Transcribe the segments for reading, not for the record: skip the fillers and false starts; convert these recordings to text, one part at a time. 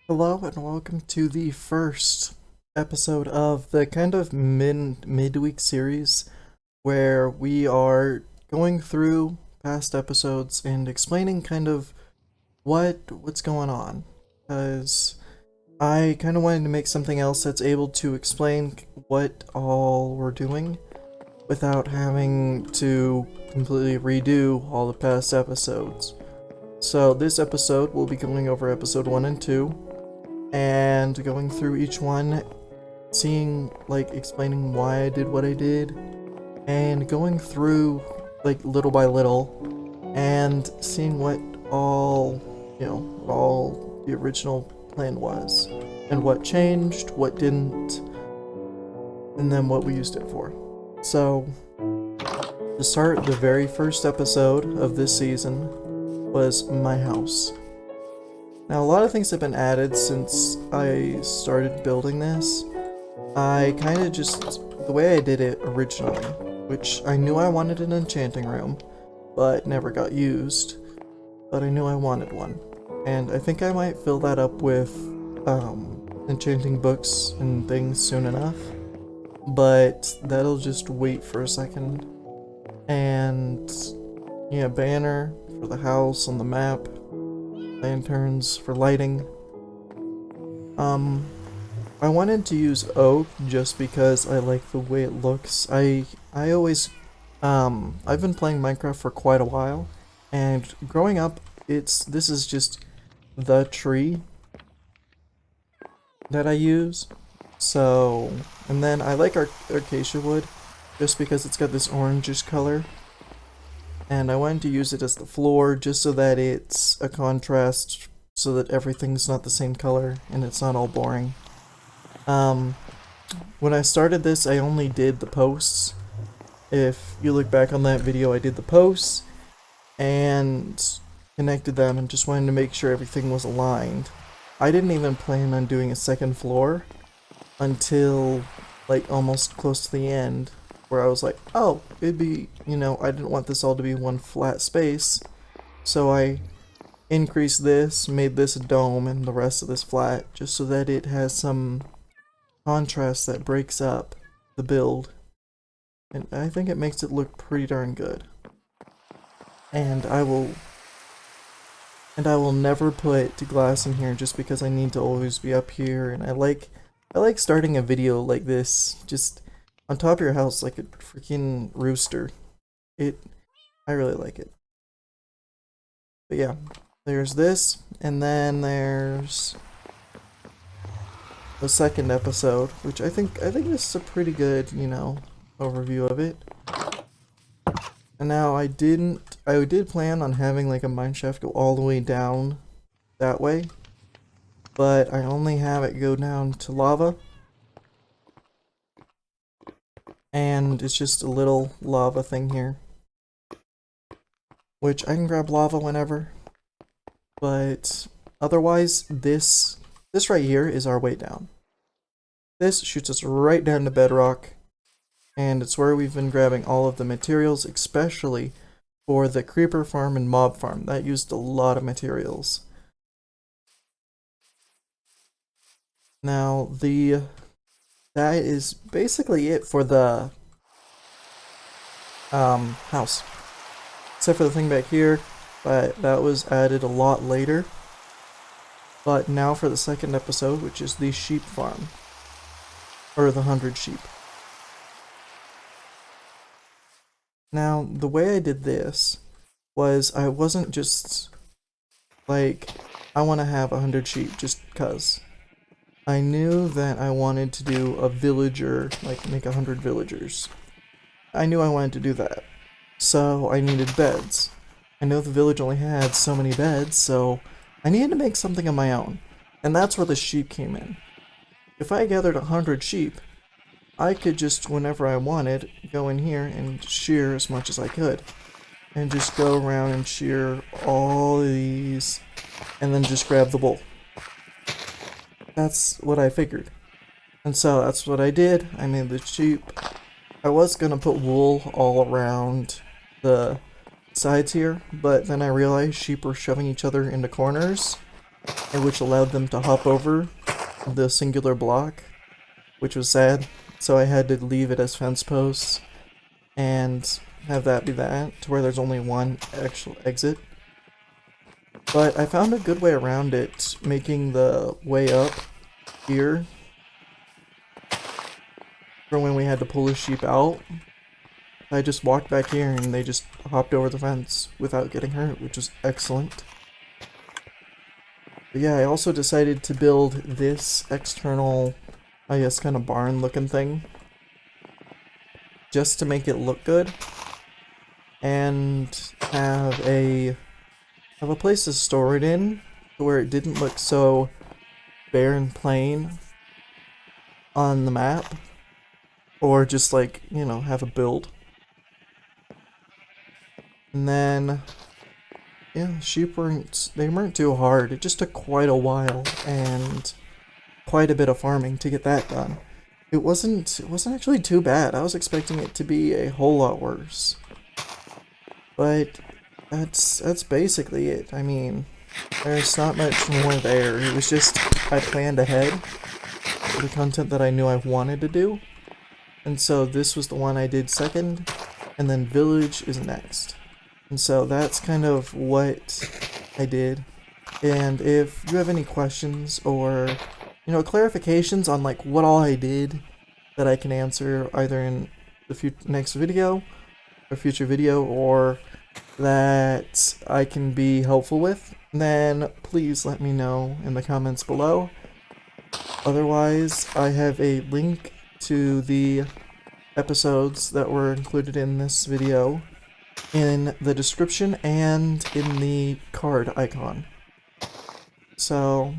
Hello and welcome to the first episode of the kind of midweek series where we are going through past episodes and explaining kind of what's going on. Because I kind of wanted to make something else that's able to explain what all we're doing without having to completely redo all the past episodes. So this episode we'll be going over episode 1 and 2 and going through each one, seeing, explaining why I did what I did, and going through, little by little, and seeing what all the original plan was, and what changed, what didn't, and then what we used it for. So, to start, the very first episode of this season was my house. Now, a lot of things have been added since I started building this. I kind of just, the way I did it originally, which I knew I wanted an enchanting room, but never got used, but I knew I wanted one. And I think I might fill that up with enchanting books and things soon enough, but that'll just wait for a second. And yeah, banner for the house on the map, lanterns for lighting. I wanted to use oak just because I like the way it looks. I always I've been playing Minecraft for quite a while, and growing up this is just the tree that I use. So, and then I like acacia wood just because it's got this orangish color. And I wanted to use it as the floor just so that it's a contrast so that everything's not the same color and it's not all boring. Um, when I started this, I only did the posts. If you look back on that video, I did the posts and connected them and just wanted to make sure everything was aligned. I didn't even plan on doing a second floor until almost close to the end, where I was like, oh, it'd be, I didn't want this all to be one flat space, so I increased this, made this a dome, and the rest of this flat, just so that it has some contrast that breaks up the build. And I think it makes it look pretty darn good. And I will never put glass in here just because I need to always be up here, and I like starting a video like this, just on top of your house like a freaking rooster. It I really like it. But yeah, there's this, and then there's the second episode, which I think this is a pretty good, overview of it. And now I did plan on having like a mine shaft go all the way down that way, but I only have it go down to lava, and it's just a little lava thing here, which I can grab lava whenever, but otherwise this right here is our way down. This shoots us right down to bedrock, and it's where we've been grabbing all of the materials, especially for the creeper farm and mob farm. That used a lot of materials. Now, that is basically it for the house. Except for the thing back here, but that was added a lot later. But now for the second episode, which is the sheep farm. Or the 100 sheep. Now, the way I did this was I wasn't just like, I want to have 100 sheep just cuz. I knew that I wanted to do a villager, like make 100 villagers. I knew I wanted to do that. So I needed beds. I know the village only had so many beds, so I needed to make something of my own. And that's where the sheep came in. If I gathered 100 sheep, I could just, whenever I wanted, go in here and shear as much as I could. And just go around and shear all of these, and then just grab the wool. That's what I figured. And so that's what I did. I made the sheep. I was gonna put wool all around the sides here, but then I realized sheep were shoving each other into corners, and which allowed them to hop over the singular block, which was sad. So I had to leave it as fence posts and have that be that, to where there's only one actual exit. But I found a good way around it, making the way up here for when we had to pull the sheep out. I just walked back here and they just hopped over the fence without getting hurt, which was excellent. But yeah, I also decided to build this external, I guess, kind of barn looking thing, just to make it look good and have a place to store it in, to where it didn't look so bare and plain on the map, or just like, you know, have a build. And then, yeah, sheep weren't too hard. It just took quite a while and quite a bit of farming to get that done. It wasn't actually too bad. I was expecting it to be a whole lot worse. But that's basically it. I mean, there's not much more there. It was just I planned ahead for the content that I knew I wanted to do. And so this was the one I did second, and then village is next. And so that's kind of what I did. And if you have any questions or, you know, clarifications on like what all I did that I can answer either in the next video or future video, or that I can be helpful with, then please let me know in the comments below. Otherwise, I have a link to the episodes that were included in this video in the description and in the card icon. So,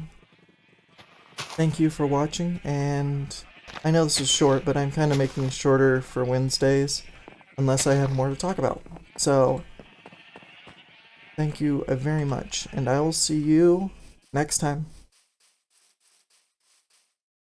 thank you for watching, and I know this is short, but I'm kind of making it shorter for Wednesdays, unless I have more to talk about. So, thank you very much, and I will see you next time.